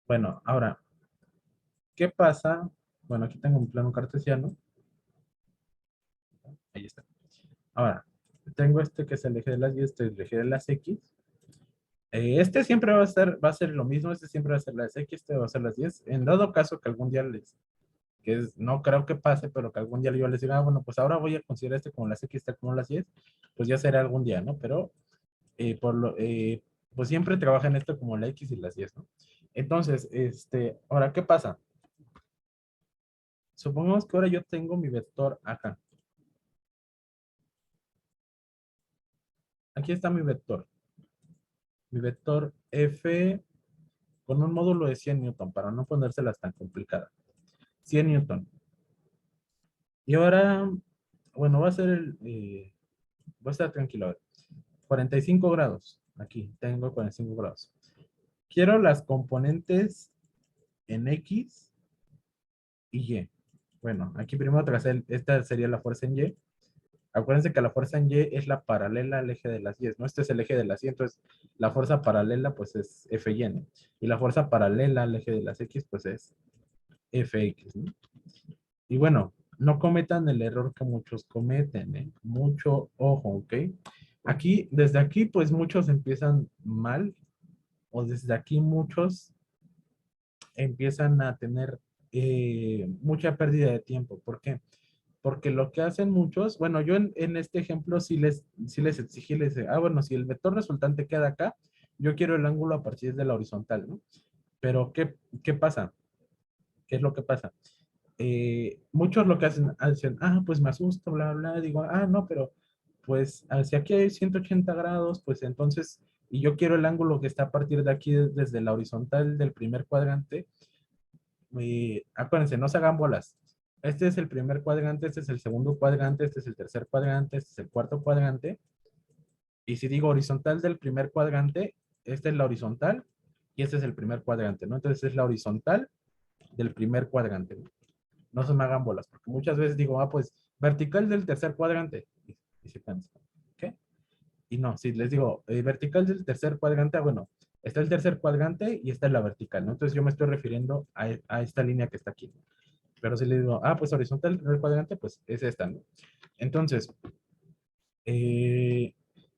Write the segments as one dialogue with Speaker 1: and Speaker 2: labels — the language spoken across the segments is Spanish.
Speaker 1: Bueno, ahora, ¿qué pasa? Bueno, aquí tengo un plano cartesiano. Ahí está. Ahora, tengo este que es el eje de las y este es el eje de las X. Este siempre va a ser lo mismo, este siempre va a ser las X, este va a ser las 10. En dado caso que algún día no creo que pase, pero que algún día yo les diga, bueno, pues ahora voy a considerar este como las X, este como las 10, pues ya será algún día, ¿no? Pero pues siempre trabajan esto como la X y las 10, ¿no? Entonces, ahora, ¿qué pasa? Supongamos que ahora yo tengo mi vector acá. Aquí está mi vector. Mi vector F con un módulo de 100 newton, para no ponérselas tan complicadas. 100 newton. Y ahora, bueno, voy a estar tranquilo. A ver. 45 grados. Aquí tengo 45 grados. Quiero las componentes en X y Y. Bueno, aquí primero tracé, esta sería la fuerza en Y. Acuérdense que la fuerza en Y es la paralela al eje de las Y, ¿no? Este es el eje de las Y, entonces la fuerza paralela pues es Fy, ¿no? Y la fuerza paralela al eje de las X pues es Fx, ¿no? Y bueno, no cometan el error que muchos cometen, ¿eh? Mucho ojo, ¿ok? Aquí, desde aquí pues muchos empiezan mal, o desde aquí muchos empiezan a tener mucha pérdida de tiempo. ¿Por qué? Porque lo que hacen muchos, bueno, yo en este ejemplo sí les exigí, les dije, bueno, si el vector resultante queda acá, yo quiero el ángulo a partir de la horizontal, ¿no? Pero, ¿qué pasa? ¿Qué es lo que pasa? Muchos lo que hacen, pues me asusto, bla, bla, digo, no, pero pues hacia aquí hay 180 grados, pues entonces, y yo quiero el ángulo que está a partir de aquí, desde la horizontal del primer cuadrante, acuérdense, no se hagan bolas. Este es el primer cuadrante, este es el segundo cuadrante, este es el tercer cuadrante, este es el cuarto cuadrante. Y si digo horizontal del primer cuadrante, esta es la horizontal y este es el primer cuadrante, ¿no? Entonces es la horizontal del primer cuadrante, ¿no? No se me hagan bolas, porque muchas veces digo, pues vertical del tercer cuadrante. Y se cansa. ¿Qué? Y no, si les digo vertical del tercer cuadrante, bueno, está el tercer cuadrante y está la vertical, ¿no? Entonces yo me estoy refiriendo a esta línea que está aquí. Pero si le digo, pues horizontal del primer cuadrante, pues es esta, ¿no? Entonces, eh,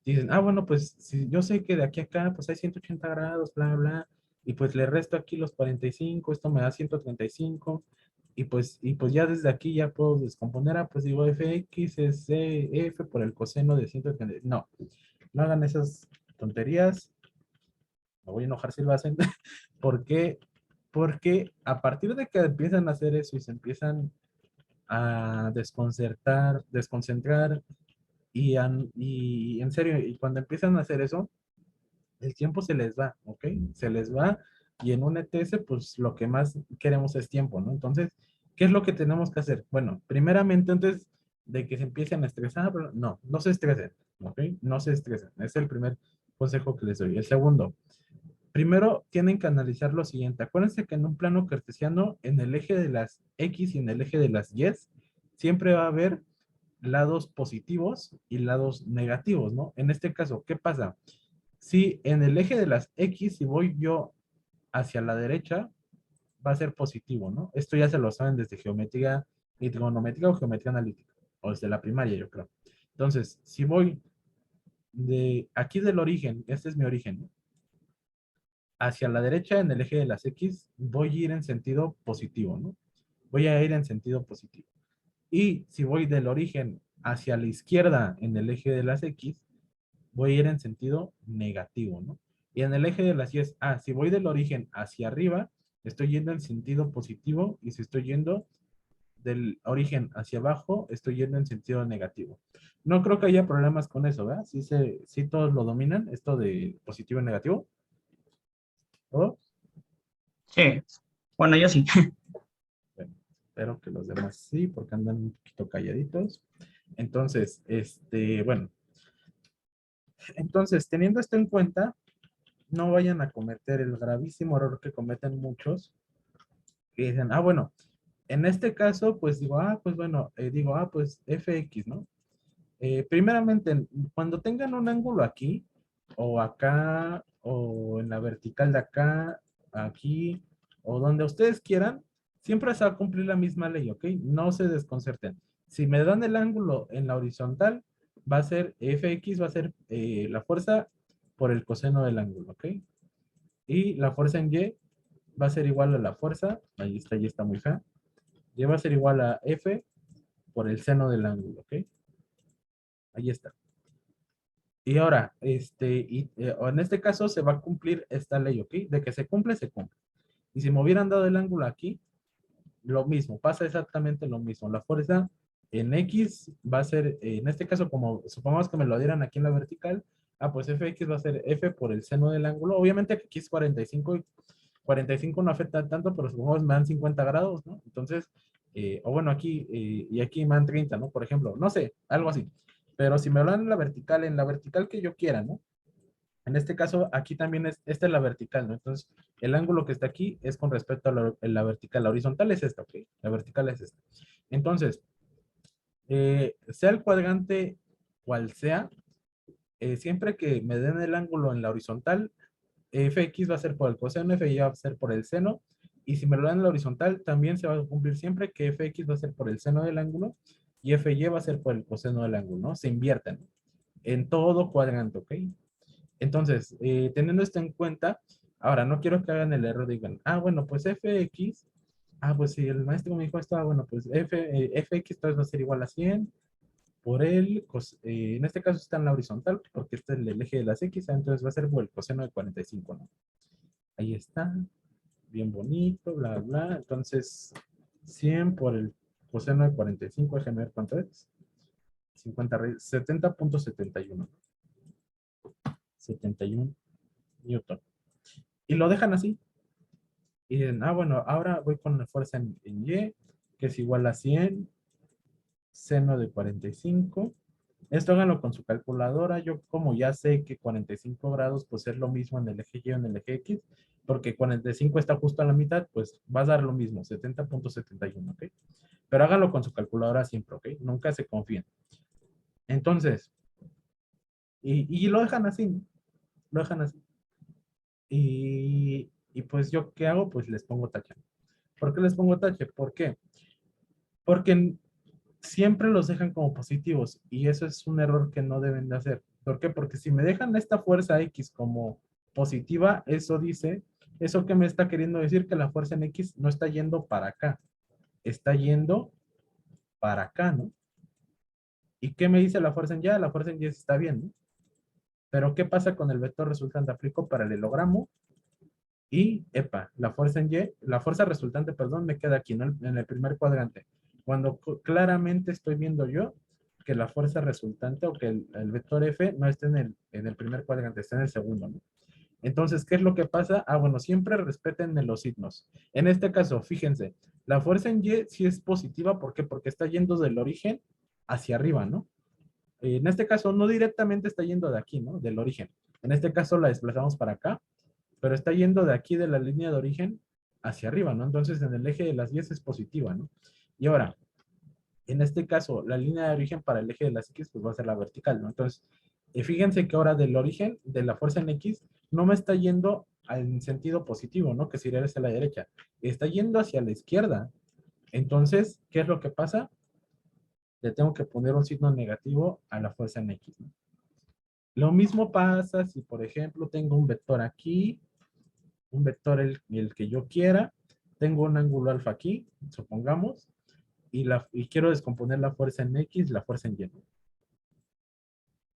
Speaker 1: dicen, bueno, pues si yo sé que de aquí a acá, pues hay 180 grados, bla, bla, y pues le resto aquí los 45, esto me da 135, y pues ya desde aquí ya puedo descomponer, pues digo, fx es f por el coseno de 130. No, no hagan esas tonterías, me voy a enojar si lo hacen. ¿Por qué? Porque a partir de que empiezan a hacer eso y se empiezan a desconcentrar, y en serio, y cuando empiezan a hacer eso, el tiempo se les va, ¿ok? Se les va, y en un ETS, pues lo que más queremos es tiempo, ¿no? Entonces, ¿qué es lo que tenemos que hacer? Bueno, primeramente, antes de que se empiecen a estresar, no se estresen, ¿ok? No se estresen. Es el primer consejo que les doy. El segundo, primero tienen que analizar lo siguiente. Acuérdense que en un plano cartesiano, en el eje de las X y en el eje de las Y, siempre va a haber lados positivos y lados negativos, ¿no? En este caso, ¿qué pasa? Si en el eje de las X, si voy yo hacia la derecha, va a ser positivo, ¿no? Esto ya se lo saben desde geometría y trigonometría o geometría analítica, o desde la primaria, yo creo. Entonces, si voy de aquí del origen, este es mi origen, ¿no? Hacia la derecha en el eje de las X, voy a ir en sentido positivo, ¿no? Voy a ir en sentido positivo. Y si voy del origen hacia la izquierda en el eje de las X, voy a ir en sentido negativo, ¿no? Y en el eje de las Y es, si voy del origen hacia arriba, estoy yendo en sentido positivo, y si estoy yendo del origen hacia abajo, estoy yendo en sentido negativo. No creo que haya problemas con eso, ¿verdad? Sí todos lo dominan, esto de positivo y negativo. ¿Todo?
Speaker 2: Sí, bueno, yo sí.
Speaker 1: Bueno, espero que los demás sí, porque andan un poquito calladitos. Entonces, bueno, entonces, teniendo esto en cuenta, no vayan a cometer el gravísimo error que cometen muchos, que dicen, bueno, en este caso, pues digo, pues bueno, pues fx, ¿no? Primeramente, cuando tengan un ángulo aquí, o acá, o en la vertical de acá, aquí, o donde ustedes quieran, siempre se va a cumplir la misma ley, ¿ok? No se desconcerten. Si me dan el ángulo en la horizontal, va a ser Fx, va a ser la fuerza por el coseno del ángulo, ¿ok? Y la fuerza en Y va a ser igual a la fuerza, ahí está, ya está muy fea, Y va a ser igual a F por el seno del ángulo, ¿ok? Ahí está. Y ahora, en este caso se va a cumplir esta ley, ¿ok? De que se cumple, se cumple. Y si me hubieran dado el ángulo aquí, lo mismo, pasa exactamente lo mismo. La fuerza en X va a ser, en este caso, como supongamos que me lo dieran aquí en la vertical, pues Fx va a ser F por el seno del ángulo. Obviamente que aquí es 45 y 45 no afecta tanto, pero supongamos me dan 50 grados, ¿no? Entonces, o bueno, aquí y aquí me dan 30, ¿no? Por ejemplo, no sé, algo así. Pero si me lo dan en la vertical que yo quiera, ¿no? En este caso, aquí también esta es la vertical, ¿no? Entonces, el ángulo que está aquí es con respecto a la vertical. La horizontal es esta, ¿ok? La vertical es esta. Entonces, sea el cuadrante cual sea, siempre que me den el ángulo en la horizontal, Fx va a ser por el coseno, Fy va a ser por el seno, y si me lo dan en la horizontal, también se va a cumplir siempre que Fx va a ser por el seno del ángulo y Fy va a ser por el coseno del ángulo, ¿no? Se invierten en todo cuadrante, ¿ok? Entonces, teniendo esto en cuenta, ahora no quiero que hagan el error, digan, bueno, pues Fx, pues si el maestro me dijo esto, bueno, pues Fx entonces va a ser igual a 100 por en este caso está en la horizontal, porque este es el eje de las X, entonces va a ser por el coseno de 45, ¿no? Ahí está, bien bonito, bla, bla. Entonces, 100 por el coseno de 45, déjenme ver cuánto es. 70.71. 71 Newton. Y lo dejan así. Y dicen, bueno, ahora voy con la fuerza en Y, que es igual a 100 seno de 45. Esto háganlo con su calculadora. Yo como ya sé que 45 grados pues es lo mismo en el eje Y o en el eje X, porque 45 está justo a la mitad, pues va a dar lo mismo, 70.71, ¿ok? Pero háganlo con su calculadora siempre, ¿ok? Nunca se confíen. Entonces, y lo dejan así, ¿no? Lo dejan así. Y pues yo, ¿qué hago? Pues les pongo tache. ¿Por qué les pongo tache? ¿Por qué? Porque siempre los dejan como positivos y eso es un error que no deben de hacer. ¿Por qué? Porque si me dejan esta fuerza X como positiva, eso que me está queriendo decir que la fuerza en X no está yendo para acá, está yendo para acá, ¿no? ¿Y qué me dice la fuerza en Y? La fuerza en Y está bien, ¿no? Pero ¿qué pasa con el vector resultante? Aplico paralelogramo y, la fuerza en Y, la fuerza resultante, perdón, me queda aquí en el primer cuadrante. Cuando claramente estoy viendo yo que la fuerza resultante o que el vector F no está en el primer cuadrante, está en el segundo, ¿no? Entonces, ¿qué es lo que pasa? Bueno, siempre respeten los signos. En este caso, fíjense, la fuerza en Y sí es positiva, ¿por qué? Porque está yendo del origen hacia arriba, ¿no? En este caso, no directamente está yendo de aquí, ¿no? Del origen. En este caso la desplazamos para acá, pero está yendo de aquí de la línea de origen hacia arriba, ¿no? Entonces en el eje de las 10 es positiva, ¿no? Y ahora, en este caso, la línea de origen para el eje de las X, pues va a ser la vertical, ¿no? Entonces, fíjense que ahora del origen de la fuerza en X no me está yendo en sentido positivo, ¿no? Que sería hacia la derecha. Está yendo hacia la izquierda. Entonces, ¿qué es lo que pasa? Le tengo que poner un signo negativo a la fuerza en X, ¿no? Lo mismo pasa si, por ejemplo, tengo un vector aquí, un vector el que yo quiera, tengo un ángulo alfa aquí, supongamos, y quiero descomponer la fuerza en X, la fuerza en Y.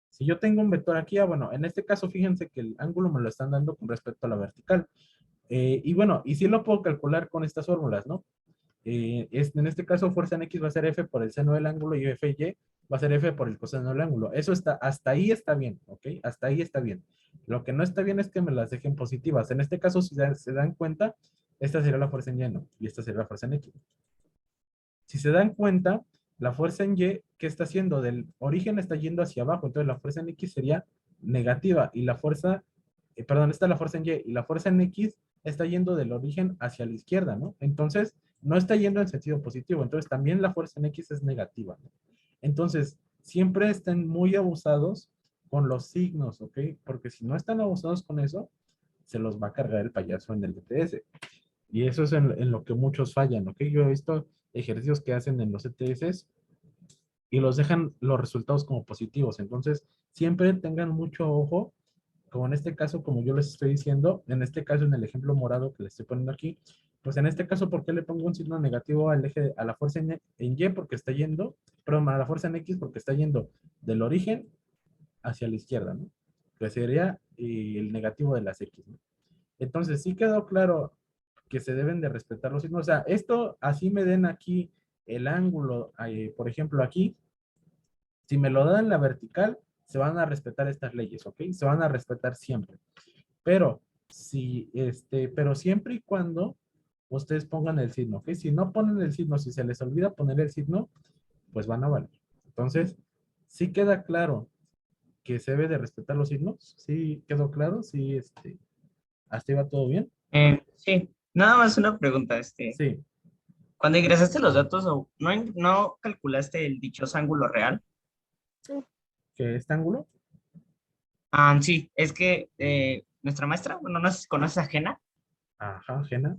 Speaker 1: Si yo tengo un vector aquí, bueno, en este caso fíjense que el ángulo me lo están dando con respecto a la vertical. Y bueno, y sí lo puedo calcular con estas fórmulas, ¿no? En este caso, fuerza en X va a ser F por el seno del ángulo y F y va a ser F por el coseno del ángulo. Eso está, hasta ahí está bien, ¿ok? Hasta ahí está bien. Lo que no está bien es que me las dejen positivas. En este caso, si se dan cuenta, esta sería la fuerza en Y, ¿no? Y esta sería la fuerza en X. Si se dan cuenta, la fuerza en Y, ¿qué está haciendo? Del origen está yendo hacia abajo, entonces la fuerza en X sería negativa y la fuerza, perdón, esta es la fuerza en Y y la fuerza en X está yendo del origen hacia la izquierda, ¿no? Entonces, no está yendo en sentido positivo, entonces también la fuerza en X es negativa, ¿no? Entonces, siempre estén muy abusados con los signos, ¿ok? Porque si no están abusados con eso, se los va a cargar el payaso en el DTS. Y eso es en lo que muchos fallan, ¿ok? Yo he visto ejercicios que hacen en los ETS y los dejan los resultados como positivos. Entonces, siempre tengan mucho ojo, como en este caso, como yo les estoy diciendo, en este caso, en el ejemplo morado que les estoy poniendo aquí, pues en este caso, ¿por qué le pongo un signo negativo al eje, a la fuerza en Y? Porque está yendo, perdón, a la fuerza en X porque está yendo del origen hacia la izquierda, ¿no? Que sería el negativo de las X, ¿no? Entonces, sí quedó claro que se deben de respetar los signos. O sea, esto, así me den aquí el ángulo, por ejemplo, aquí, si me lo dan en la vertical, se van a respetar estas leyes, ¿ok? Se van a respetar siempre. Pero, pero siempre y cuando ustedes pongan el signo, ¿ok? Si no ponen el signo, si se les olvida poner el signo, pues van a valer. Entonces, sí queda claro que se debe de respetar los signos. Sí quedó claro, sí, hasta iba todo bien.
Speaker 2: Sí, nada más una pregunta,
Speaker 1: Sí,
Speaker 2: cuando ingresaste los datos, ¿no calculaste el dichoso ángulo real?
Speaker 1: que este ángulo,
Speaker 2: Sí, es que nuestra maestra, bueno, no sé si conoces a Jena.
Speaker 1: ajá, ajena.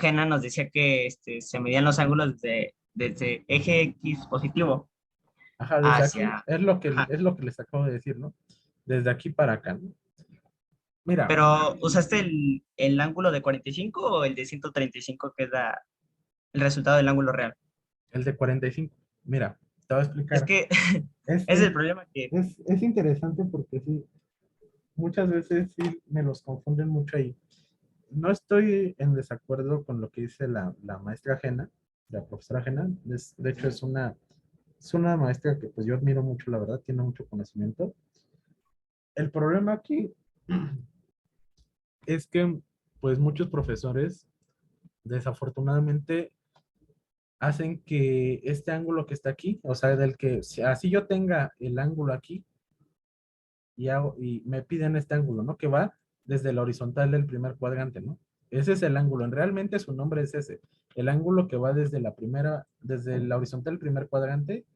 Speaker 2: Jena nos decía que se medían los ángulos desde eje X positivo
Speaker 1: Ajá, desde aquí
Speaker 2: hacia...
Speaker 1: es
Speaker 2: Ajá,
Speaker 1: lo que les acabo de decir, ¿no? Desde aquí para acá, ¿no? Mira,
Speaker 2: pero ¿usaste el ángulo de 45 o el de 135 que es el resultado del ángulo real?
Speaker 1: el de 45. Mira, te voy a
Speaker 2: Es
Speaker 1: explicar.
Speaker 2: que
Speaker 1: Es,
Speaker 2: es
Speaker 1: es,
Speaker 2: el problema que...
Speaker 1: es interesante porque sí, muchas veces sí me los confunden mucho ahí. No estoy en desacuerdo con lo que dice la maestra Jena, la profesora Jena. De hecho, es una maestra que pues yo admiro mucho, la verdad, tiene mucho conocimiento. El problema aquí es que pues muchos profesores desafortunadamente hacen que este ángulo que está aquí, o sea, del que si así yo tenga el ángulo aquí y me piden este ángulo, ¿no? Que va desde la horizontal del primer cuadrante, ¿no? Ese es el ángulo, realmente su nombre es ese, el ángulo que va desde la horizontal del primer cuadrante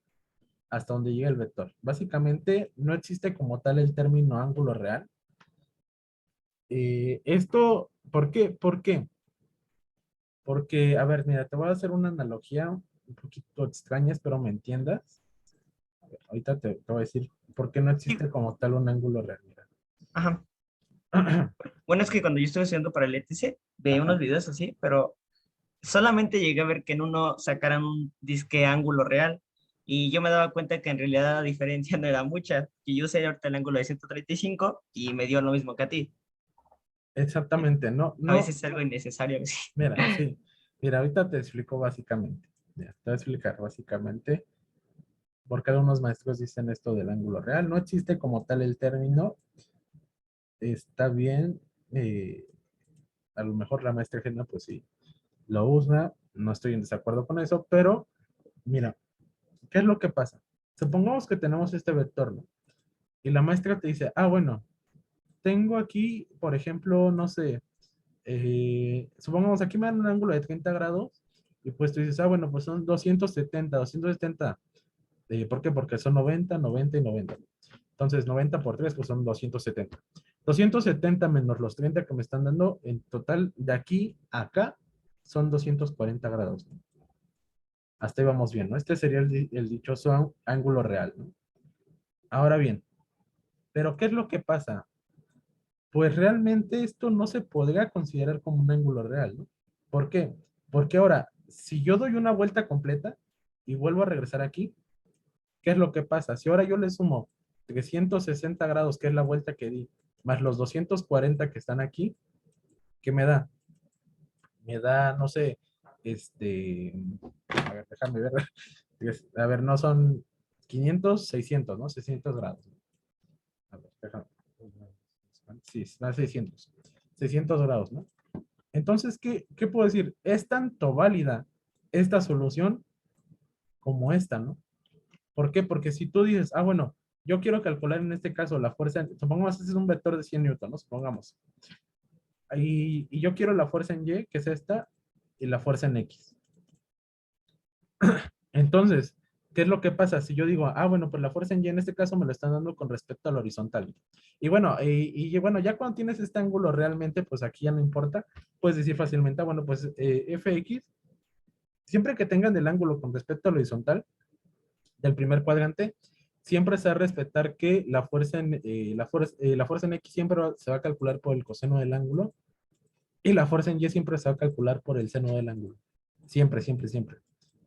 Speaker 1: hasta donde llega el vector. Básicamente no existe como tal el término ángulo real. ¿Por qué? ¿Por qué? Porque, a ver, mira, te voy a hacer una analogía un poquito extraña, espero me entiendas. Ahorita te voy a decir por qué no
Speaker 2: Sí,
Speaker 1: existe como tal un ángulo real. Mira.
Speaker 2: ajá. Bueno, es que cuando yo estuve estudiando para el ETC, veía unos
Speaker 1: Ajá.
Speaker 2: videos así, pero solamente llegué a ver que en uno sacaran un disque ángulo real y yo me daba cuenta que en realidad la diferencia no era mucha, que yo usé ahorita el ángulo de 135 y me dio lo mismo que a ti.
Speaker 1: Exactamente, no,
Speaker 2: A veces
Speaker 1: no,
Speaker 2: es algo innecesario. Sí.
Speaker 1: mira, sí, mira, ahorita te explico básicamente. Mira, te voy a explicar básicamente por qué algunos maestros dicen esto del ángulo real. No existe como tal el término, está bien, a lo mejor la maestra Gena, pues sí, lo usa, no estoy en desacuerdo con eso, pero mira, ¿qué es lo que pasa? Supongamos que tenemos este vector, ¿no? Y la maestra te dice, ah, bueno, tengo aquí, por ejemplo, no sé, supongamos aquí me dan un ángulo de 30 grados y pues tú dices, ah, bueno, pues son 270. ¿Por qué? Porque son 90, 90 y 90. Entonces, 90 por 3 pues son 270. 270 menos los 30 que me están dando, en total, de aquí a acá, son 240 grados, ¿no? Hasta ahí vamos bien, ¿no? Este sería el dichoso ángulo real, ¿no? Ahora bien, ¿pero qué es lo que pasa? Pues realmente esto no se podría considerar como un ángulo real, ¿no? ¿Por qué? Porque ahora, si yo doy una vuelta completa y vuelvo a regresar aquí, ¿qué es lo que pasa? Si ahora yo le sumo 360 grados, que es la vuelta que di, más los 240 que están aquí, ¿qué me da? Me da, no sé, este, a ver, déjame ver, a ver, no son 500, 600, ¿no? 600 grados. A ver, déjame. Sí, da 600 grados, ¿no? Entonces, ¿qué puedo decir? Es tanto válida esta solución como esta, ¿no? ¿Por qué? Porque si tú dices, ah, bueno, yo quiero calcular en este caso la fuerza, supongamos que este es un vector de 100 newton, ¿no? Supongamos. Y yo quiero la fuerza en Y, que es esta, y la fuerza en X. Entonces, ¿Qué es lo que pasa? Si yo digo, ah, bueno, pues la fuerza en Y en este caso me lo están dando con respecto al horizontal. Y bueno, bueno, ya cuando tienes este ángulo realmente, pues aquí ya no importa, puedes decir fácilmente, ah, bueno, pues Fx, siempre que tengan el ángulo con respecto al horizontal del primer cuadrante, siempre se va a respetar que la fuerza en X siempre se va a calcular por el coseno del ángulo y la fuerza en Y siempre se va a calcular por el seno del ángulo. Siempre, siempre, siempre.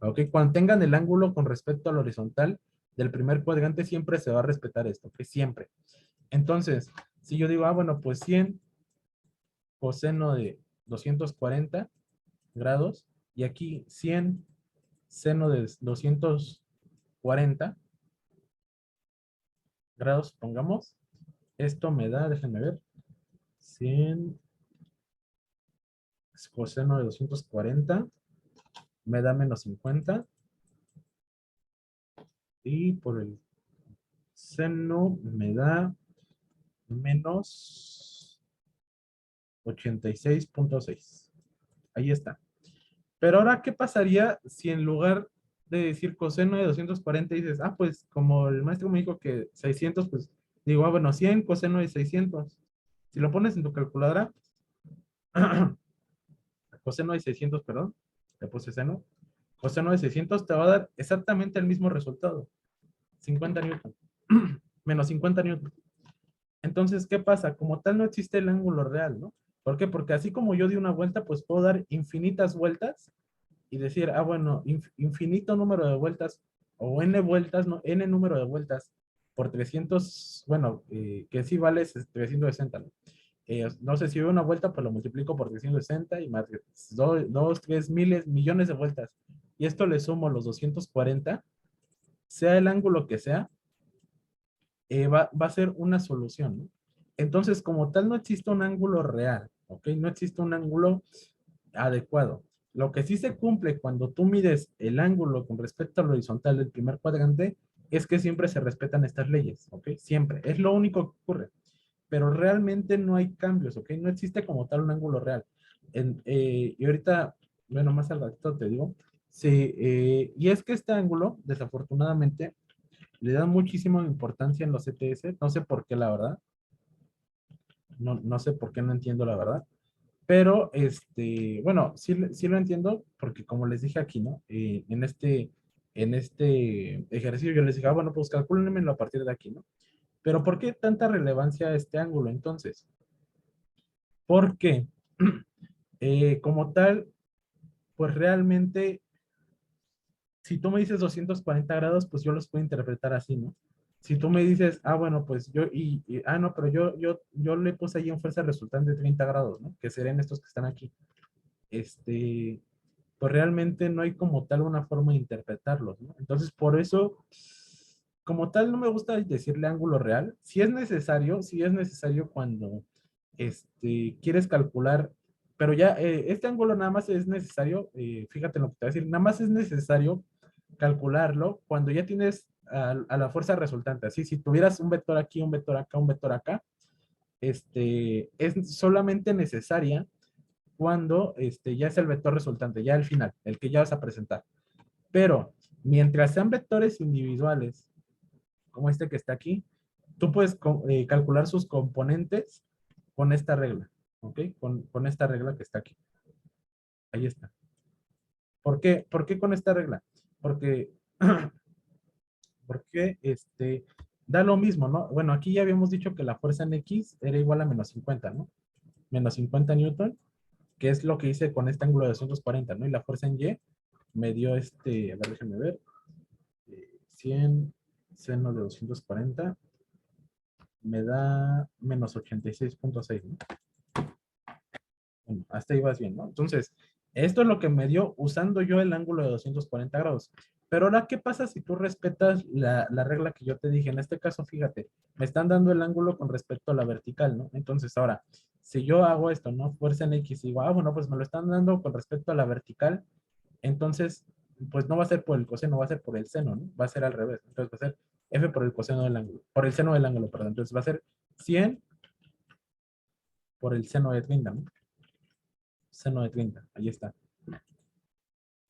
Speaker 1: ¿Ok? Cuando tengan el ángulo con respecto al horizontal del primer cuadrante, siempre se va a respetar esto, que siempre. Entonces, si yo digo, ah, bueno, pues 100 coseno de 240 grados y aquí 100 seno de 240 grados, pongamos, esto me da, déjenme ver, 100 coseno de 240 me da menos 50 y por el seno me da menos 86.6. Ahí está. Pero ahora, ¿qué pasaría si en lugar de decir coseno de 240 dices, ah, pues como el maestro me dijo que 600, pues digo, ah, bueno, 100 coseno de 600. Si lo pones en tu calculadora, coseno de 600, perdón, le puse seno, coseno de 600 te va a dar exactamente el mismo resultado, 50 newton, menos 50 newton. Entonces, ¿qué pasa? Como tal no existe el ángulo real, ¿no? ¿Por qué? Porque así como yo di una vuelta, pues puedo dar infinitas vueltas y decir, ah, bueno, infinito número de vueltas o n vueltas, no, n número de vueltas por 300, bueno, que sí vale es 360, ¿no? No sé si doy una vuelta, pues lo multiplico por 360 y más 2, 3 miles, millones de vueltas. Y esto le sumo los 240, sea el ángulo que sea, va a ser una solución, ¿no? Entonces, como tal, no existe un ángulo real, ¿ok? No existe un ángulo adecuado. Lo que sí se cumple cuando tú mides el ángulo con respecto al horizontal del primer cuadrante es que siempre se respetan estas leyes, ¿ok? Siempre. Es lo único que ocurre. Pero realmente no hay cambios, ¿ok? No existe como tal un ángulo real. Y ahorita, bueno, más al ratito te digo, sí, y es que este ángulo, desafortunadamente, le dan muchísima importancia en los ETS, no sé por qué, la verdad, no sé por qué, no entiendo la verdad, pero bueno, sí, sí lo entiendo, porque como les dije aquí, ¿no? En este ejercicio yo les dije, ah, bueno, pues calcúlenmelo a partir de aquí, ¿no? Pero ¿por qué tanta relevancia a este ángulo entonces? Porque como tal, pues realmente si tú me dices 240 grados, pues yo los puedo interpretar así, ¿no? Si tú me dices, ah, bueno, pues no, pero yo le puse ahí en fuerza resultante de 30 grados, ¿no? Que serían estos que están aquí. Este, pues realmente no hay como tal una forma de interpretarlos, ¿no? Entonces, por eso, como tal, no me gusta decirle ángulo real. Si es necesario cuando quieres calcular, pero ya este ángulo nada más es necesario, fíjate lo que te voy a decir, nada más es necesario calcularlo cuando ya tienes a la fuerza resultante. Así, si tuvieras un vector aquí, un vector acá, un vector acá, es solamente necesaria cuando ya es el vector resultante, ya al final, el que ya vas a presentar. Pero mientras sean vectores individuales, como este que está aquí, tú puedes calcular sus componentes con esta regla, ¿ok? Con esta regla que está aquí. Ahí está. ¿Por qué? ¿Por qué con esta regla? Porque, porque da lo mismo, ¿no? Bueno, aquí ya habíamos dicho que la fuerza en X era igual a menos 50, ¿no? Menos 50 newton, que es lo que hice con este ángulo de 240, ¿no? Y la fuerza en Y me dio a ver, déjenme ver, 100 seno de 240 me da menos 86.6, ¿no? Bueno, hasta ahí vas bien, ¿no? Entonces, esto es lo que me dio usando yo el ángulo de 240 grados. Pero ahora, ¿qué pasa si tú respetas la regla que yo te dije? En este caso, fíjate, me están dando el ángulo con respecto a la vertical, ¿no? Entonces, ahora, si yo hago esto, ¿no? Fuerza en X, digo, ah, bueno, pues me lo están dando con respecto a la vertical, entonces, pues no va a ser por el coseno, va a ser por el seno, ¿no? Va a ser al revés. Entonces va a ser F por el coseno del ángulo, por el seno del ángulo, perdón. Entonces va a ser 100 por el seno de 30, ¿no? Seno de 30, ahí está.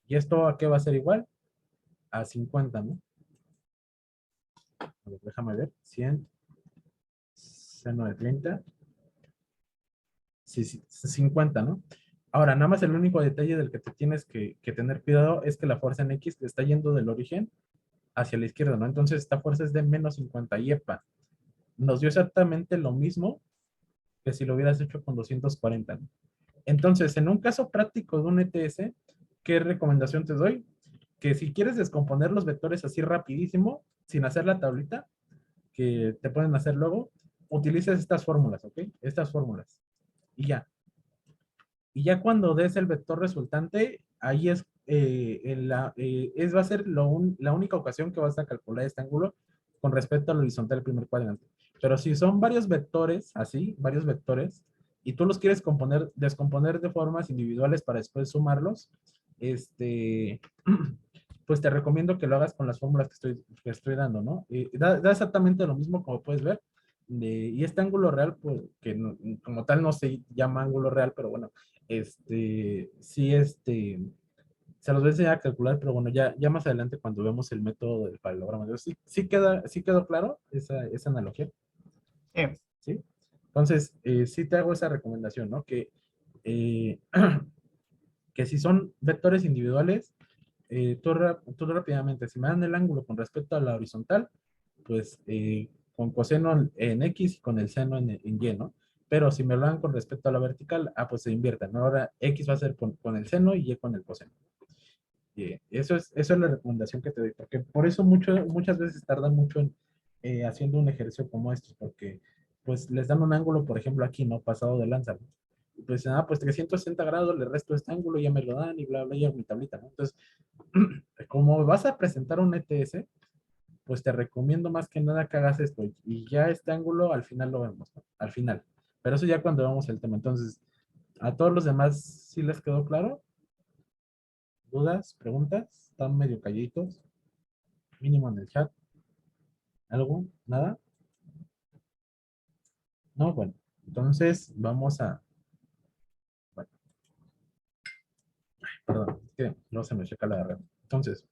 Speaker 1: ¿Y esto a qué va a ser igual? a 50, ¿no? A ver, déjame ver, 100, seno de 30, sí, sí, 50, ¿no? Ahora, nada más el único detalle del que te tienes que tener cuidado es que la fuerza en X te está yendo del origen hacia la izquierda, ¿no? Entonces esta fuerza es de menos 50 y epa, nos dio exactamente lo mismo que si lo hubieras hecho con 240, ¿no? Entonces, en un caso práctico de un ETS, ¿qué recomendación te doy? Que si quieres descomponer los vectores así rapidísimo, sin hacer la tablita que te pueden hacer luego, utilices estas fórmulas, ¿ok? Estas fórmulas. Y ya. Y ya cuando des el vector resultante, ahí va a ser la única ocasión que vas a calcular este ángulo con respecto al horizontal del primer cuadrante. Pero si son varios vectores, así, varios vectores, y tú los quieres descomponer de formas individuales para después sumarlos, pues te recomiendo que lo hagas con las fórmulas que estoy dando, ¿no? Da exactamente lo mismo como puedes ver. Y este ángulo real, pues, que como tal no se llama ángulo real, pero bueno, sí, se los voy a enseñar a calcular, pero bueno, ya más adelante cuando vemos el método del paralelogramo, sí quedó claro esa analogía,
Speaker 2: Sí.
Speaker 1: ¿sí? Entonces, sí te hago esa recomendación, ¿no? Eh, que si son vectores individuales, tú rápidamente, si me dan el ángulo con respecto a la horizontal, pues con coseno en X y con el seno en Y, ¿no? Pero si me lo dan con respecto a la vertical, pues se invierten, ¿no? Ahora X va a ser con el seno y Y con el coseno. Y eso es la recomendación que te doy, porque por eso muchas veces tardan mucho en haciendo un ejercicio como estos, porque pues les dan un ángulo, por ejemplo, aquí, ¿no? Pasado de lanza, ¿no? Y pues, pues 360 grados, le resto este ángulo, ya me lo dan y bla, bla, ya mi tablita, ¿no? Entonces, como vas a presentar un ETS, pues te recomiendo más que nada que hagas esto y ya este ángulo al final lo vemos, ¿no? Al final. Pero eso ya cuando vamos el tema. Entonces, a todos los demás, ¿sí les quedó claro? ¿Dudas? ¿Preguntas? ¿Están medio calladitos? Mínimo en el chat. ¿Algo? ¿Nada? No, bueno. Entonces, vamos a... Bueno, perdón, es que no se me checa la red. Entonces,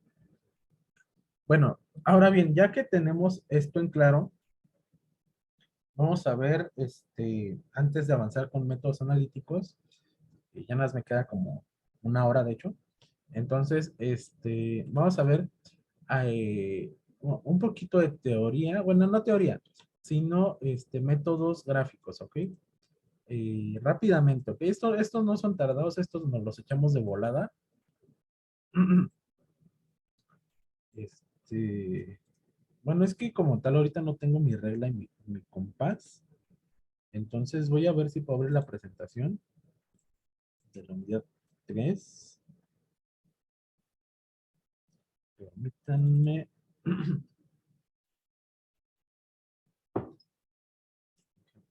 Speaker 1: bueno, ahora bien, ya que tenemos esto en claro, vamos a ver, antes de avanzar con métodos analíticos, y ya nada más me queda como una hora, de hecho. Entonces, vamos a ver un poquito de teoría, bueno, no teoría, sino métodos gráficos, ¿ok? Rápidamente, ¿ok? Estos no son tardados, estos nos los echamos de volada. Este, bueno, es que como tal ahorita no tengo mi regla y mi compás, entonces voy a ver si puedo abrir la presentación de la unidad 3. Permítanme.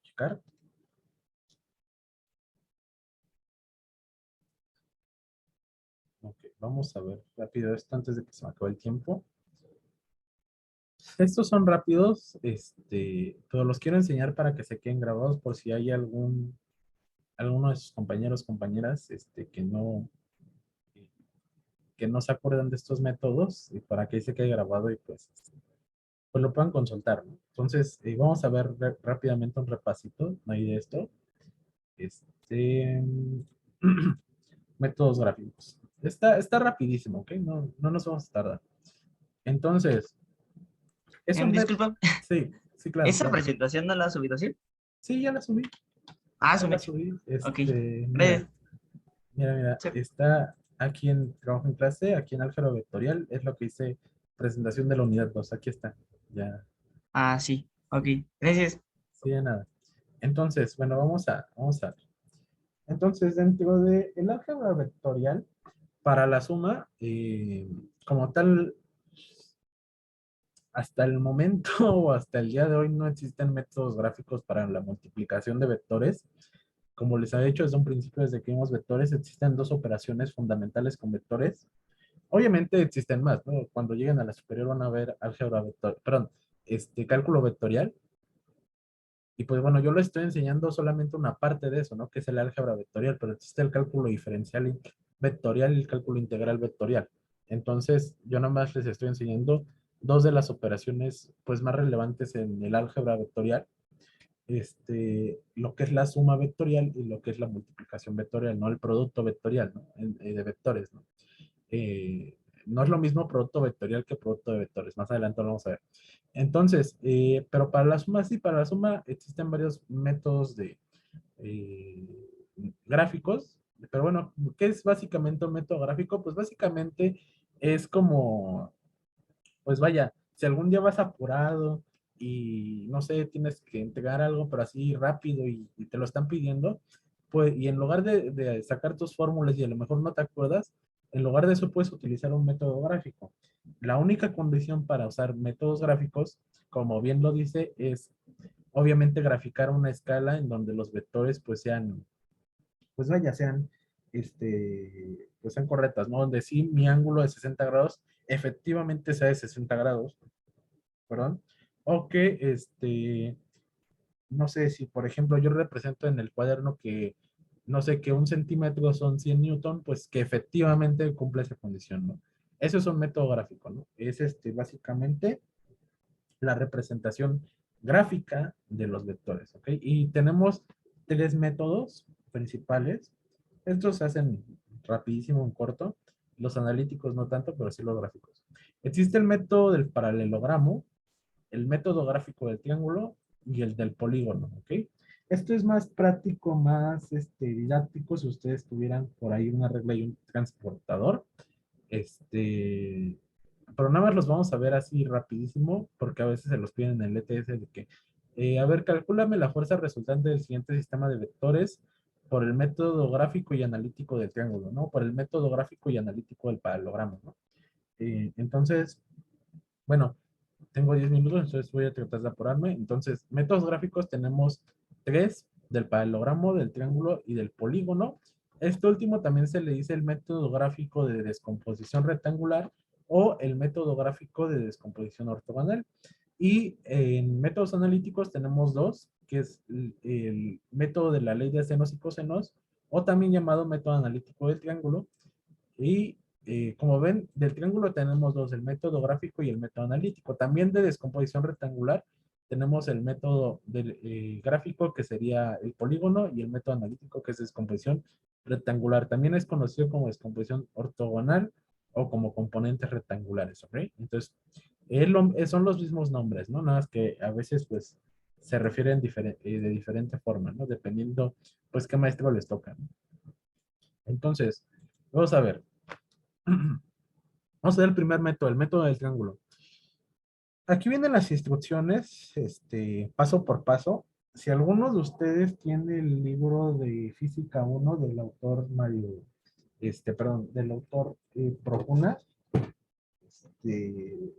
Speaker 1: Checar. Ok, vamos a ver rápido esto antes de que se me acabe el tiempo. Estos son rápidos, pero los quiero enseñar para que se queden grabados por si hay alguno de sus compañeros, compañeras, que no se acuerdan de estos métodos y para que ahí se quede grabado y pues lo puedan consultar, ¿no? Entonces, vamos a ver rápidamente un repasito ahí de esto. Este, métodos gráficos. Está rapidísimo, ¿ok? No nos vamos a tardar. Entonces, es un método.
Speaker 2: Disculpa,
Speaker 1: Sí, sí, claro,
Speaker 2: ¿esa
Speaker 1: claro.
Speaker 2: presentación no la has subido, sí?
Speaker 1: Sí, ya la subí.
Speaker 2: Ah,
Speaker 1: Ya
Speaker 2: su
Speaker 1: la
Speaker 2: mecha.
Speaker 1: subí.
Speaker 2: Ok.
Speaker 1: Mira,
Speaker 2: Gracias.
Speaker 1: mira,
Speaker 2: Sí.
Speaker 1: está aquí en trabajo en clase, aquí en álgebra vectorial, es lo que hice presentación de la unidad 2. Aquí está. Ya,
Speaker 2: Ah, sí. Ok. Gracias.
Speaker 1: sí, ya nada. Entonces, bueno, vamos a ver. Entonces, dentro del álgebra vectorial, para la suma, como tal, hasta el momento o hasta el día de hoy no existen métodos gráficos para la multiplicación de vectores. Como les había dicho desde un principio, desde que vimos vectores, existen dos operaciones fundamentales con vectores. Obviamente existen más, ¿no? Cuando lleguen a la superior van a ver álgebra vectorial, perdón, cálculo vectorial. Y pues bueno, yo lo estoy enseñando solamente una parte de eso, ¿no? Que es el álgebra vectorial, pero existe el cálculo diferencial vectorial y el cálculo integral vectorial. Entonces, yo nada más les estoy enseñando dos de las operaciones pues más relevantes en el álgebra vectorial, lo que es la suma vectorial y lo que es la multiplicación vectorial, no el producto vectorial, ¿no? De vectores, ¿no? No es lo mismo producto vectorial que producto de vectores. Más adelante lo vamos a ver. Entonces, pero para la suma, sí, para la suma existen varios métodos de eh, gráficos. Pero bueno, ¿qué es básicamente un método gráfico? Pues básicamente es como, pues vaya, si algún día vas apurado y no sé, tienes que entregar algo, pero así rápido y te lo están pidiendo, pues, y en lugar de sacar tus fórmulas y a lo mejor no te acuerdas, en lugar de eso puedes utilizar un método gráfico. La única condición para usar métodos gráficos, como bien lo dice, es obviamente graficar una escala en donde los vectores pues sean, pues vaya, sean, pues sean correctas, ¿no? Donde sí mi ángulo de 60 grados efectivamente sea de 60 grados, perdón, o que, no sé, si por ejemplo yo represento en el cuaderno que, no sé, que un centímetro son 100 newton, pues que efectivamente cumple esa condición, ¿no? Eso es un método gráfico, ¿no? Es básicamente la representación gráfica de los vectores, ¿ok? Y tenemos tres métodos principales. Estos se hacen rapidísimo, en corto. Los analíticos no tanto, pero sí los gráficos. Existe el método del paralelogramo, el método gráfico del triángulo y el del polígono, ¿ok? Esto es más práctico, más didáctico si ustedes tuvieran por ahí una regla y un transportador. Este, pero nada más los vamos a ver así rapidísimo, porque a veces se los piden en el ETS de que, a ver, calcúlame la fuerza resultante del siguiente sistema de vectores por el método gráfico y analítico del triángulo, ¿no? Por el método gráfico y analítico del paralelogramo, ¿no? Entonces, bueno, tengo 10 minutos, entonces voy a tratar de apurarme. Entonces, métodos gráficos tenemos tres, del paralelogramo, del triángulo y del polígono. Este último también se le dice el método gráfico de descomposición rectangular o el método gráfico de descomposición ortogonal. Y en métodos analíticos tenemos dos, que es el método de la ley de senos y cosenos, o también llamado método analítico del triángulo, y como ven, del triángulo tenemos dos, el método gráfico y el método analítico. También de descomposición rectangular tenemos el método del, gráfico, que sería el polígono, y el método analítico, que es descomposición rectangular. También es conocido como descomposición ortogonal o como componentes rectangulares, ¿ok? Entonces, son los mismos nombres, ¿no? Nada más que a veces, pues, se refieren de diferente forma, ¿no? Dependiendo, pues, qué maestro les toca, ¿no? Entonces, vamos a ver. Vamos a ver el primer método, el método del triángulo. Aquí vienen las instrucciones, paso por paso. Si alguno de ustedes tiene el libro de Física 1 del autor perdón, del autor Procuna,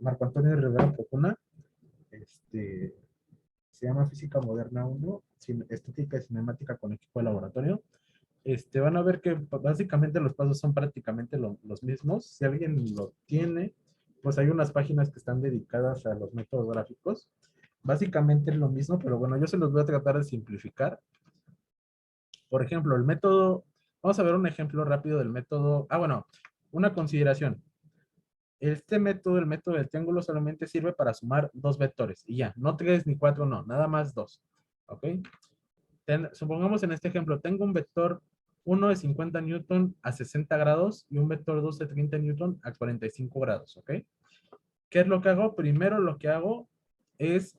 Speaker 1: Marco Antonio Rivera Procuna, se llama Física Moderna 1, Estética y Cinemática con equipo de laboratorio. Van a ver que básicamente los pasos son prácticamente los mismos. Si alguien lo tiene, pues hay unas páginas que están dedicadas a los métodos gráficos. Básicamente es lo mismo, pero bueno, yo se los voy a tratar de simplificar. Por ejemplo, el método, vamos a ver un ejemplo rápido del método. Bueno, una consideración. Este método, el método del triángulo, solamente sirve para sumar dos vectores y ya, no tres ni cuatro, no, nada más dos. ¿Ok? Supongamos en este ejemplo, tengo un vector 1 de 50 newton a 60 grados y un vector 2 de 30 newton a 45 grados, ¿ok? ¿Qué es lo que hago? Primero lo que hago es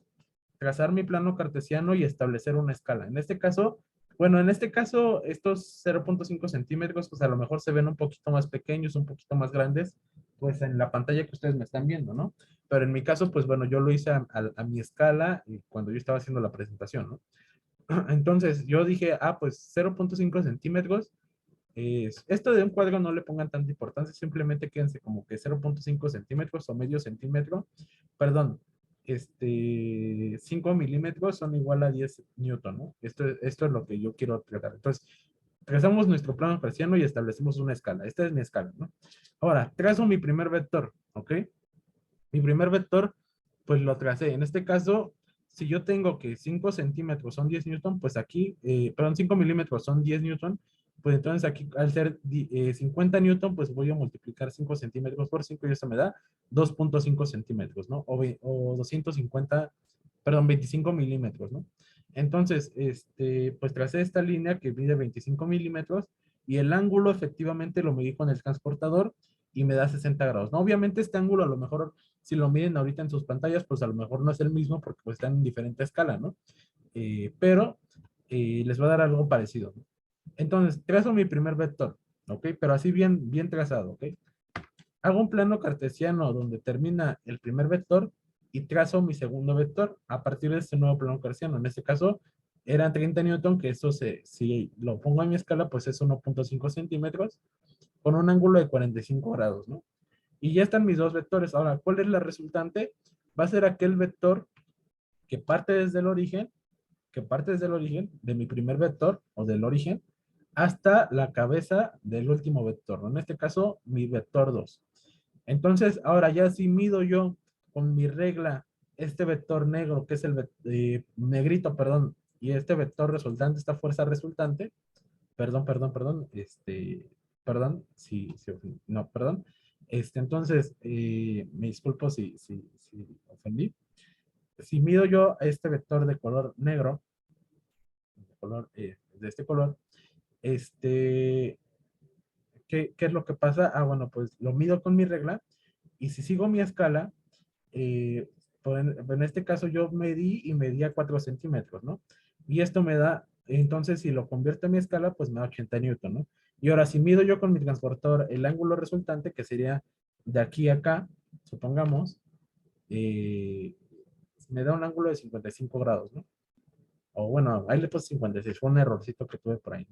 Speaker 1: trazar mi plano cartesiano y establecer una escala. En este caso, bueno, en este caso, estos 0.5 centímetros, pues a lo mejor se ven un poquito más pequeños, un poquito más grandes, pues en la pantalla que ustedes me están viendo, ¿no? Pero en mi caso, pues bueno, yo lo hice a mi escala cuando yo estaba haciendo la presentación, ¿no? Entonces yo dije, pues 0.5 centímetros. Esto de un cuadro no le pongan tanta importancia, simplemente quédense como que 0.5 centímetros o medio centímetro, perdón, 5 milímetros son igual a 10 newton, ¿no? Esto es lo que yo quiero tratar. Entonces, trazamos nuestro plano cartesiano y establecemos una escala. Esta es mi escala, ¿no? Ahora, trazo mi primer vector, ¿ok? Mi primer vector, pues lo tracé. En este caso, si yo tengo que 5 centímetros son 10 newton, pues aquí, perdón, 5 milímetros son 10 newton, pues entonces aquí al ser 50 newton, pues voy a multiplicar 5 centímetros por 5 y eso me da 2.5 centímetros, ¿no? O 250, perdón, 25 milímetros, ¿no? Entonces, pues tracé esta línea que mide 25 milímetros y el ángulo efectivamente lo medí con el transportador y me da 60 grados, ¿no? Obviamente este ángulo a lo mejor, si lo miden ahorita en sus pantallas, pues a lo mejor no es el mismo porque pues están en diferente escala, ¿no? Pero les va a dar algo parecido, ¿no? Entonces, trazo mi primer vector, ¿ok? Pero así bien, bien trazado, ¿ok? Hago un plano cartesiano donde termina el primer vector y trazo mi segundo vector a partir de este nuevo plano cartesiano. En este caso, eran 30 newton, que eso si lo pongo en mi escala, pues es 1.5 centímetros con un ángulo de 45 grados, ¿no? Y ya están mis dos vectores. Ahora, ¿cuál es la resultante? Va a ser aquel vector que parte desde el origen, de mi primer vector o del origen, hasta la cabeza del último vector, ¿no? En este caso, mi vector 2. Entonces, ahora ya si mido yo con mi regla este vector negro, que es el negrito, perdón, y este vector resultante, esta fuerza resultante, perdón, no, perdón, entonces, me disculpo si ofendí. Si mido yo este vector de color negro, de este color, este, ¿qué es lo que pasa? Ah, bueno, pues lo mido con mi regla y si sigo mi escala, pues en este caso yo medía 4 centímetros, ¿no? Y esto me da, entonces si lo convierto en mi escala, pues me da 80 newton, ¿no? Y ahora si mido yo con mi transportador el ángulo resultante, que sería de aquí a acá, supongamos, eh, me da un ángulo de 55 grados, ¿no? O bueno, ahí le puse 56, fue un errorcito que tuve por ahí.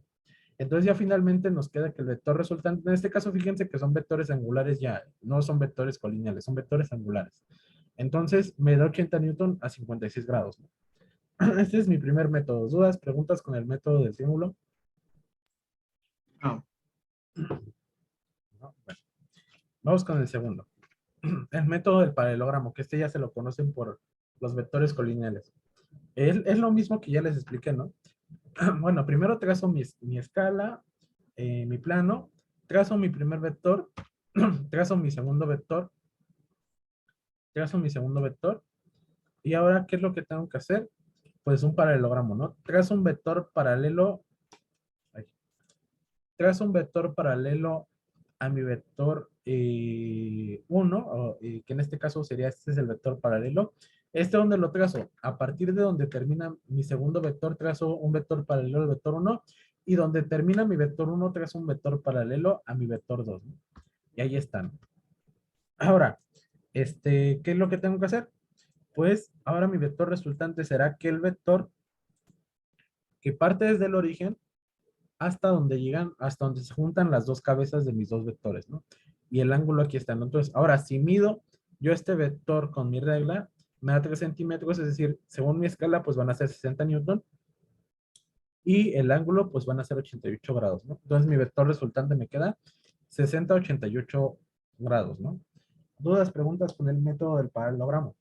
Speaker 1: Entonces ya finalmente nos queda que el vector resultante, en este caso fíjense que son vectores angulares ya, no son vectores colineales, son vectores angulares. Entonces me da 80 newton a 56 grados, ¿no? Este es mi primer método. ¿Dudas, preguntas con el método del triángulo?
Speaker 2: No.
Speaker 1: No. Bueno, vamos con el segundo. El método del paralelogramo, que este ya se lo conocen por los vectores colineales. Es lo mismo que ya les expliqué, ¿no? Bueno, primero trazo mi escala, mi plano, trazo mi primer vector, trazo mi segundo vector, y ahora, ¿qué es lo que tengo que hacer? Pues un paralelogramo, ¿no? Trazo un vector paralelo, ay, trazo un vector paralelo a mi vector 1, que en este caso sería, este es el vector paralelo. ¿Dónde lo trazo? A partir de donde termina mi segundo vector, trazo un vector paralelo al vector 1, y donde termina mi vector 1, trazo un vector paralelo a mi vector 2, ¿no? Y ahí están. Ahora, ¿qué es lo que tengo que hacer? Pues ahora mi vector resultante será que el vector que parte desde el origen hasta donde se juntan las dos cabezas de mis dos vectores, ¿no? Y el ángulo aquí está, ¿no? Entonces, ahora, si mido yo este vector con mi regla, me da 3 centímetros, es decir, según mi escala, pues van a ser 60 newton, y el ángulo, pues van a ser 88 grados, ¿no? Entonces, mi vector resultante me queda 60, 88 grados, ¿no? ¿Dudas, preguntas con el método del paralelogramo?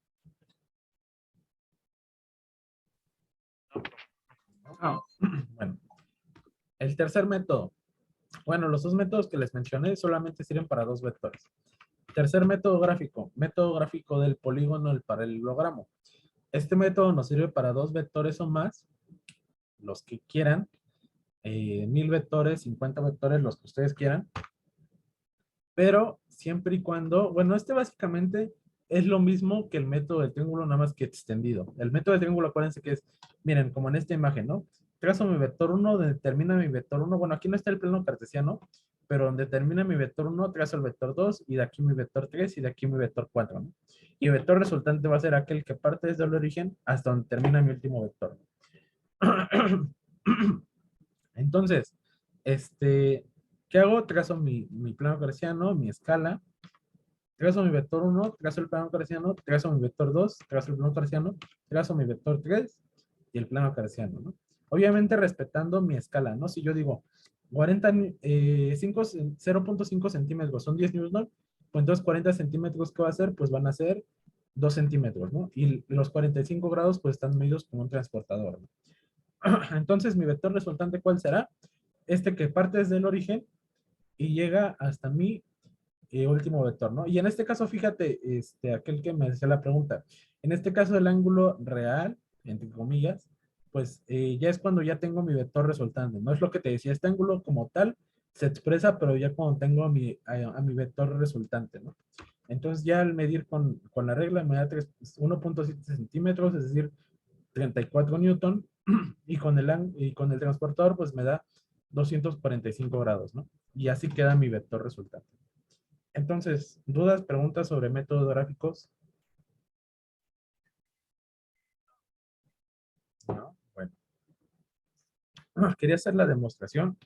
Speaker 2: No.
Speaker 1: Bueno, el tercer método. Bueno, los dos métodos que les mencioné solamente sirven para dos vectores. Tercer método gráfico del polígono del paralelogramo. Este método nos sirve para dos vectores o más, los que quieran, 1000 vectores, 50 vectores, los que ustedes quieran, pero siempre y cuando, bueno, básicamente es lo mismo que el método del triángulo, nada más que extendido. El método del triángulo, acuérdense que es, miren, como en esta imagen, ¿no? Trazo mi vector 1, donde termina mi vector 1, bueno, aquí no está el plano cartesiano, pero donde termina mi vector 1, trazo el vector 2, y de aquí mi vector 3, y de aquí mi vector 4, ¿no? Y el vector resultante va a ser aquel que parte desde el origen hasta donde termina mi último vector. Entonces, ¿qué hago? Trazo mi plano cartesiano, mi escala, trazo mi vector 1, trazo el plano cartesiano, trazo mi vector 2, trazo el plano cartesiano, trazo mi vector 3 y el plano cartesiano, ¿no? Obviamente respetando mi escala, ¿no? Si yo digo 0.5 centímetros son 10 newton, pues entonces 40 centímetros, ¿qué va a ser? Pues van a ser 2 centímetros, ¿no? Y los 45 grados pues están medidos con un transportador, ¿no? Entonces mi vector resultante, ¿cuál será? este que parte desde el origen y llega hasta mi último vector, ¿no? Y en este caso, fíjate, aquel que me hacía la pregunta, en este caso el ángulo real, entre comillas, pues ya es cuando ya tengo mi vector resultante, ¿no? Es lo que te decía, este ángulo como tal se expresa, pero ya cuando tengo a mi vector resultante, ¿no? Entonces ya al medir con la regla me da 1.7 centímetros, es decir, 34 newton, y con el transportador pues me da 245 grados, ¿no? Y así queda mi vector resultante. Entonces, ¿dudas, preguntas sobre métodos gráficos? No, bueno. Quería hacer la demostración,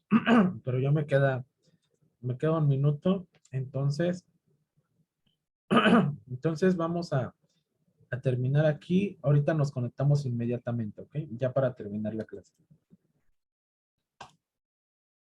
Speaker 1: pero ya me queda un minuto. Entonces, entonces vamos a terminar aquí. Ahorita nos conectamos inmediatamente, ¿ok? Ya para terminar la clase.